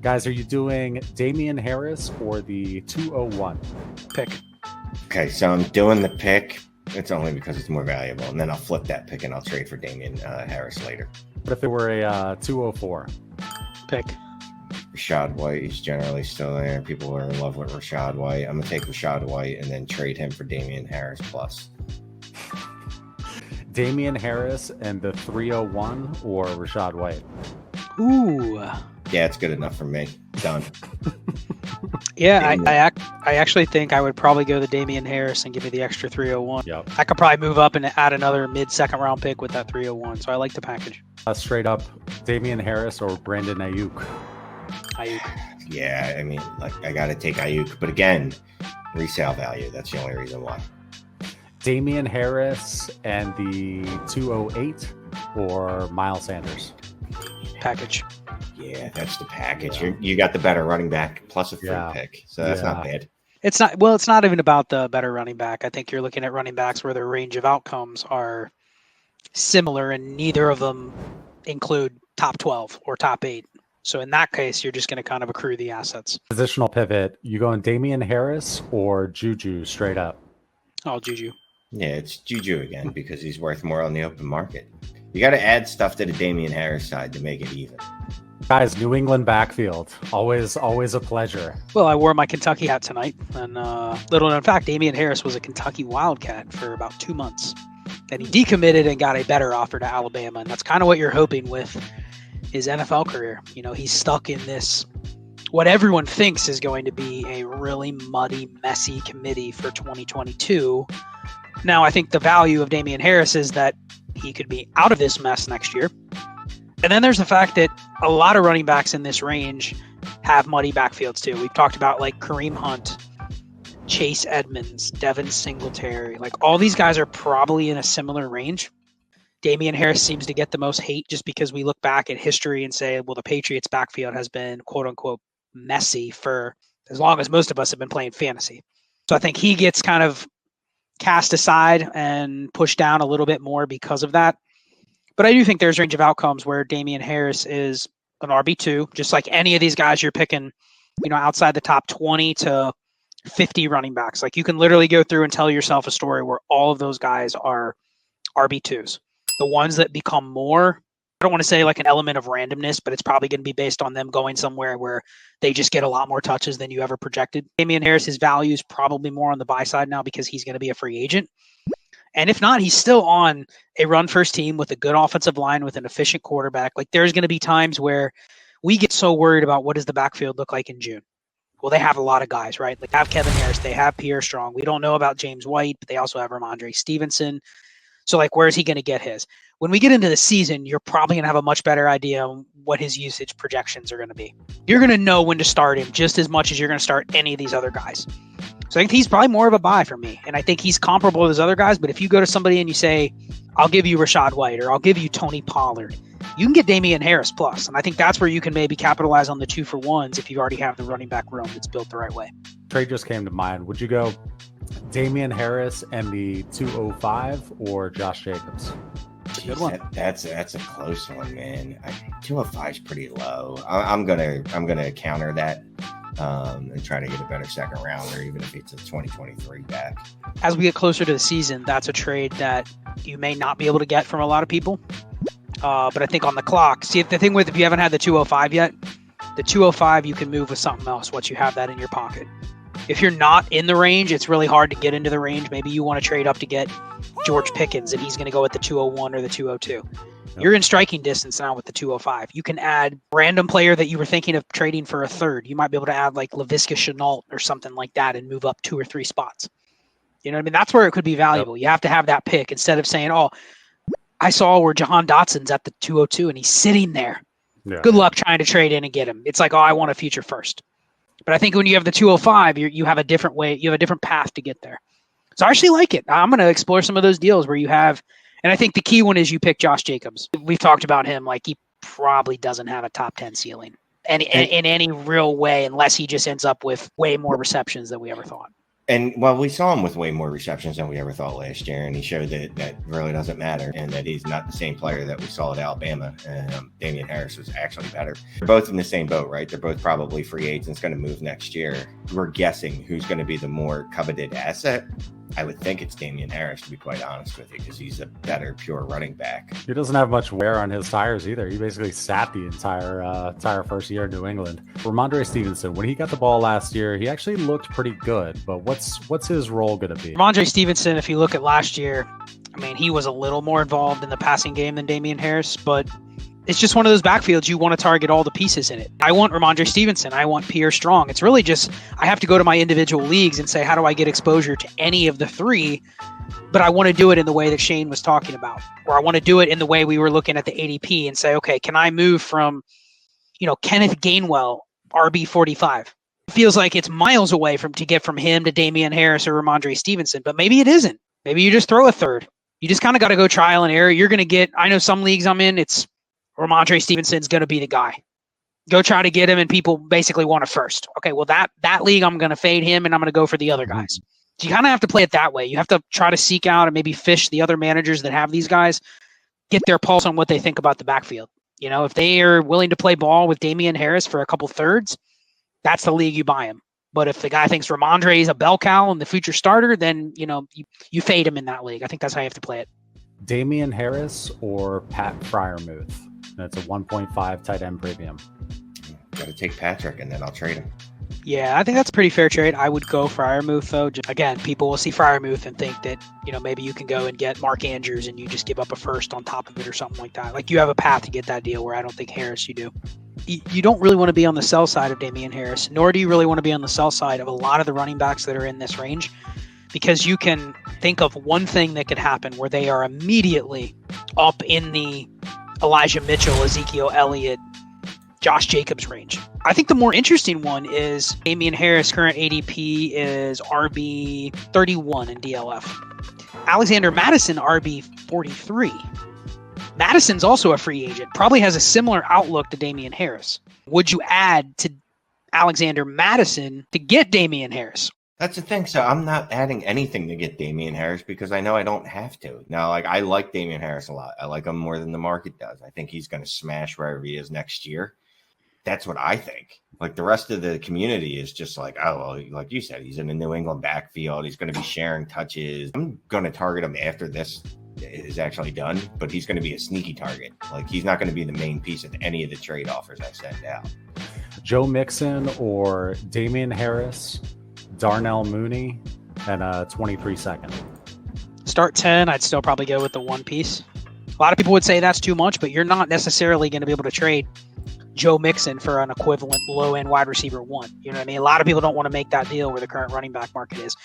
Guys, are you doing Damien Harris or the 201 Pick. Okay, so I'm doing the pick. It's only because it's more valuable. And then I'll flip that pick and I'll trade for Damien Harris later. What if it were a 204? Pick. Rashad White is generally still there. People are in love with Rashad White. I'm going to take Rashad White and then trade him for Damien Harris plus. Damien Harris and the 301 or Rashad White? Ooh. Yeah, it's good enough for me. Done. Yeah, I actually think I would probably go the Damien Harris and give me the extra 301. Yep. I could probably move up and add another mid-second round pick with that 301. So I like the package. Straight up, Damien Harris or Brandon Ayuk? Ayuk. Yeah, I mean, like I got to take Ayuk. But again, resale value. That's the only reason why. Damien Harris and the 208 or Miles Sanders? Package. Yeah, that's the package. Yeah. You got the better running back plus a free Yeah. pick. So that's not bad. It's not even about the better running back. I think you're looking at running backs where their range of outcomes are similar and neither of them include top 12 or top 8. So in that case, you're just going to kind of accrue the assets. Positional pivot. You going Damien Harris or Juju straight up? Oh, Juju. Yeah, it's Juju again because he's worth more on the open market. You got to add stuff to the Damien Harris side to make it even. Guys, New England backfield. Always a pleasure. Well, I wore my Kentucky hat tonight. And little known fact, Damien Harris was a Kentucky Wildcat for about 2 months. And he decommitted and got a better offer to Alabama. And that's kind of what you're hoping with his NFL career. You know, he's stuck in this, what everyone thinks is going to be a really muddy, messy committee for 2022. Now, I think the value of Damien Harris is that he could be out of this mess next year. And then there's the fact that a lot of running backs in this range have muddy backfields too. We've talked about like Kareem Hunt, Chase Edmonds, Devin Singletary. Like all these guys are probably in a similar range. Damien Harris seems to get the most hate just because we look back at history and say, well, the Patriots backfield has been quote unquote messy for as long as most of us have been playing fantasy. So I think he gets kind of cast aside and pushed down a little bit more because of that. But I do think there's a range of outcomes where Damien Harris is an RB2, just like any of these guys you're picking, you know, outside the top 20 to 50 running backs. Like you can literally go through and tell yourself a story where all of those guys are RB2s. The ones that become more, I don't want to say like an element of randomness, but it's probably going to be based on them going somewhere where they just get a lot more touches than you ever projected. Damien Harris's value is probably more on the buy side now because he's going to be a free agent. And if not, he's still on a run-first team with a good offensive line with an efficient quarterback. Like there's going to be times where we get so worried about what does the backfield look like in June. Well, they have a lot of guys, right? Like they have Kevin Harris, they have Pierre Strong. We don't know about James White, but they also have Rhamondre Stevenson. So like, where's he going to get his? When we get into the season, you're probably going to have a much better idea on what his usage projections are going to be. You're going to know when to start him just as much as you're going to start any of these other guys. So I think he's probably more of a buy for me. And I think he's comparable to those other guys. But if you go to somebody and you say, I'll give you Rashad White or I'll give you Tony Pollard, you can get Damien Harris plus. And I think that's where you can maybe capitalize on the 2-for-1s if you already have the running back room that's built the right way. Trade just came to mind. Would you go Damien Harris and the 205 or Josh Jacobs? Good one. That's a close one, man. 205 is pretty low. I'm gonna counter that and try to get a better second rounder, even if it's a 2023 back. As we get closer to the season, that's a trade that you may not be able to get from a lot of people. But I think on the clock, see the thing with if you haven't had the 205 yet, the 205 you can move with something else once you have that in your pocket. If you're not in the range, it's really hard to get into the range. Maybe you want to trade up to get George Pickens and he's going to go with the 201 or the 202. Yep. You're in striking distance now with the 205. You can add random player that you were thinking of trading for a third. You might be able to add like Laviska Shenault or something like that and move up 2 or 3 spots. You know what I mean? That's where it could be valuable. Yep. You have to have that pick instead of saying, oh, I saw where Jahan Dotson's at the 202 and he's sitting there. Yeah. Good luck trying to trade in and get him. It's like, oh, I want a future first. But I think when you have the 205, you have a different way. You have a different path to get there. So I actually like it. I'm going to explore some of those deals where you have, and I think the key one is you pick Josh Jacobs. We've talked about him. Like he probably doesn't have a top 10 ceiling and in any real way, unless he just ends up with way more receptions than we ever thought. And well, we saw him with way more receptions than we ever thought last year, and he showed that that really doesn't matter, and that he's not the same player that we saw at Alabama. And Damien Harris was actually better. They're both in the same boat, right? They're both probably free agents going to move next year. We're guessing who's going to be the more coveted asset. I would think it's Damien Harris, to be quite honest with you, because he's a better pure running back. He doesn't have much wear on his tires either. He basically sat the entire first year in New England. Rhamondre Stevenson, when he got the ball last year, he actually looked pretty good. But what's his role going to be? Rhamondre Stevenson, if you look at last year, I mean, he was a little more involved in the passing game than Damien Harris, but it's just one of those backfields you want to target all the pieces in it. I want Rhamondre Stevenson. I want Pierre Strong. It's really just, I have to go to my individual leagues and say, how do I get exposure to any of the three? But I want to do it in the way that Shane was talking about, or I want to do it in the way we were looking at the ADP and say, okay, can I move from, Kenneth Gainwell, RB 45? It feels like it's miles away to get from him to Damien Harris or Rhamondre Stevenson, but maybe it isn't. Maybe you just throw a third. You just kind of got to go trial and error. You're going to get, I know some leagues I'm in, it's Rhamondre Stevenson's going to be the guy. Go try to get him, and people basically want a first. Okay, well, that league, I'm going to fade him, and I'm going to go for the other guys. So you kind of have to play it that way. You have to try to seek out and maybe fish the other managers that have these guys, get their pulse on what they think about the backfield. If they are willing to play ball with Damien Harris for a couple thirds, that's the league you buy him. But if the guy thinks Rhamondre is a bell cow and the future starter, then, you fade him in that league. I think that's how you have to play it. Damien Harris or Pat Freiermuth? That's a 1.5 tight end premium. Got to take Patrick, and then I'll trade him. Yeah, I think that's a pretty fair trade. I would go Freiermuth, though. Again, people will see Freiermuth and think that, maybe you can go and get Mark Andrews and you just give up a first on top of it or something like that. Like, you have a path to get that deal, where I don't think Harris you do. You don't really want to be on the sell side of Damien Harris, nor do you really want to be on the sell side of a lot of the running backs that are in this range, because you can think of one thing that could happen where they are immediately up in the Elijah Mitchell, Ezekiel Elliott, Josh Jacobs range. I think the more interesting one is Damien Harris. Current ADP is RB 31 in DLF. Alexander Mattison, RB 43. Madison's also a free agent, probably has a similar outlook to Damien Harris. Would you add to Alexander Mattison to get Damien Harris? That's the thing. So I'm not adding anything to get Damien Harris because I know I don't have to. Now, I like Damien Harris a lot. I like him more than the market does. I think he's going to smash wherever he is next year. That's what I think. Like, the rest of the community is just like, oh, well, like you said, he's in the New England backfield. He's going to be sharing touches. I'm going to target him after this is actually done, but he's going to be a sneaky target. Like, he's not going to be the main piece of any of the trade offers I send out. Joe Mixon or Damien Harris, Darnell Mooney, and a 23-second. Start 10, I'd still probably go with the one piece. A lot of people would say that's too much, but you're not necessarily going to be able to trade Joe Mixon for an equivalent low-end wide receiver one. You know what I mean? A lot of people don't want to make that deal where the current running back market is.